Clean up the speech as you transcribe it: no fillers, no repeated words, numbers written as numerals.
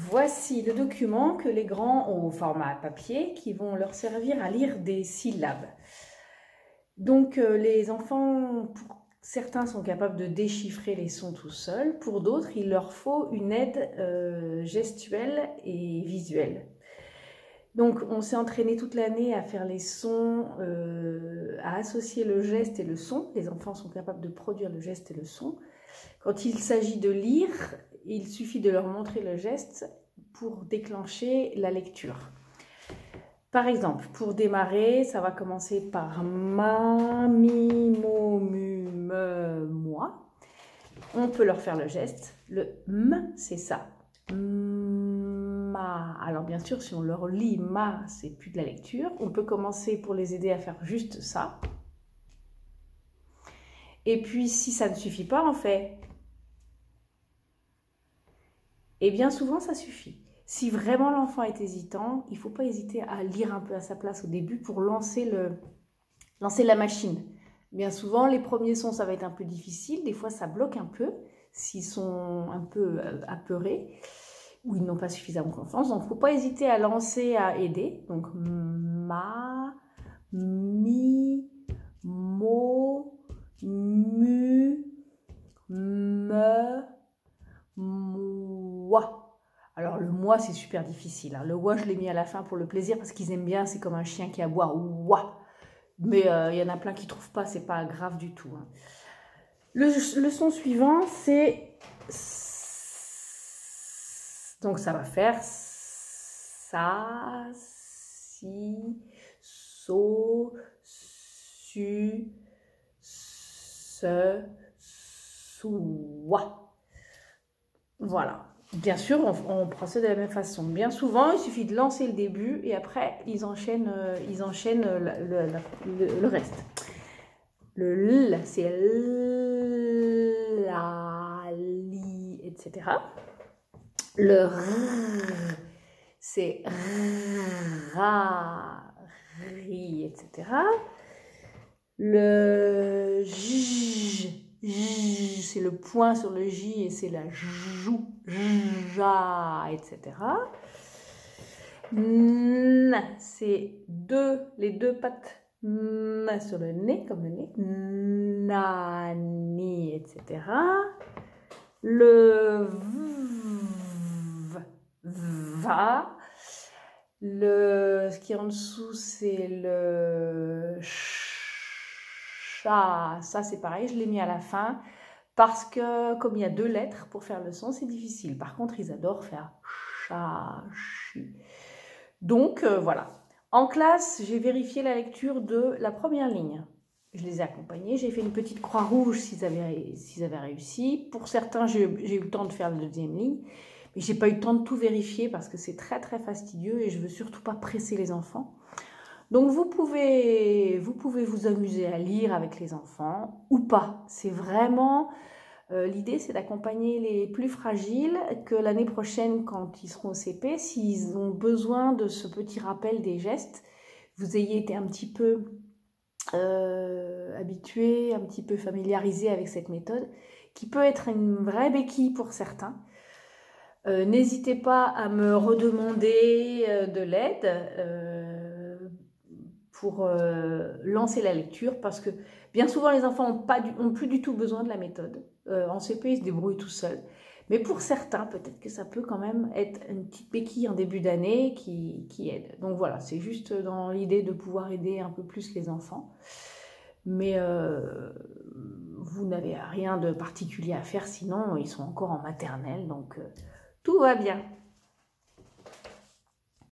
Voici le document que les grands ont au format papier qui vont leur servir à lire des syllabes. Donc les enfants, pour certains sont capables de déchiffrer les sons tout seuls, pour d'autres il leur faut une aide gestuelle et visuelle. Donc on s'est entraîné toute l'année à faire les sons, à associer le geste et le son. Les enfants sont capables de produire le geste et le son. Quand il s'agit de lire, il suffit de leur montrer le geste pour déclencher la lecture. Par exemple, pour démarrer, ça va commencer par ma, mi, mo, mu, me, moi. On peut leur faire le geste. Le m, c'est ça. Ma. Alors bien sûr, si on leur lit ma, c'est plus de la lecture. On peut commencer pour les aider à faire juste ça. Et puis, si ça ne suffit pas, on fait. Et bien souvent, ça suffit. Si vraiment l'enfant est hésitant, il ne faut pas hésiter à lire un peu à sa place au début pour lancer la machine. Bien souvent, les premiers sons, ça va être un peu difficile. Des fois, ça bloque un peu s'ils sont un peu apeurés ou ils n'ont pas suffisamment confiance. Donc, il ne faut pas hésiter à lancer, à aider. Donc, ma, mi, mo, mu, me, moi. Alors le moi c'est super difficile. Hein. Le wa je l'ai mis à la fin pour le plaisir parce qu'ils aiment bien. C'est comme un chien qui aboie. Ouah. Mais y en a plein qui ne trouvent pas. C'est pas grave du tout. Hein. Le son suivant c'est donc ça va faire ça, si, so, su, se, soi. Voilà. Bien sûr, on procède de la même façon. Bien souvent, il suffit de lancer le début et après, ils enchaînent le reste. Le L, c'est la, li, etc. Le R, c'est ra, ri, etc. Le J, c'est le point sur le J et c'est la joue, ja, etc. N, c'est les deux pattes sur le nez, comme le nez. Nani, etc. Le V, va. Ce qui est en dessous, c'est le chat. Ça, c'est pareil, je l'ai mis à la fin. Parce que, comme il y a deux lettres pour faire le son, c'est difficile. Par contre, ils adorent faire chat, chi. Donc, voilà. En classe, j'ai vérifié la lecture de la première ligne. Je les ai accompagnés. J'ai fait une petite croix rouge s'ils avaient réussi. Pour certains, j'ai eu le temps de faire la deuxième ligne. Mais je n'ai pas eu le temps de tout vérifier parce que c'est très, très fastidieux et je ne veux surtout pas presser les enfants. Donc, vous pouvez vous amuser à lire avec les enfants ou pas. C'est vraiment... l'idée, c'est d'accompagner les plus fragiles, que l'année prochaine, quand ils seront au CP, s'ils ont besoin de ce petit rappel des gestes, vous ayez été un petit peu habitués, un petit peu familiarisés avec cette méthode, qui peut être une vraie béquille pour certains. N'hésitez pas à me redemander de l'aide pour lancer la lecture, parce que bien souvent les enfants n'ont plus du tout besoin de la méthode. En CP, ils se débrouillent tout seuls. Mais pour certains, peut-être que ça peut quand même être une petite béquille en début d'année qui aide. Donc voilà, c'est juste dans l'idée de pouvoir aider un peu plus les enfants. Mais vous n'avez rien de particulier à faire, sinon ils sont encore en maternelle, donc tout va bien.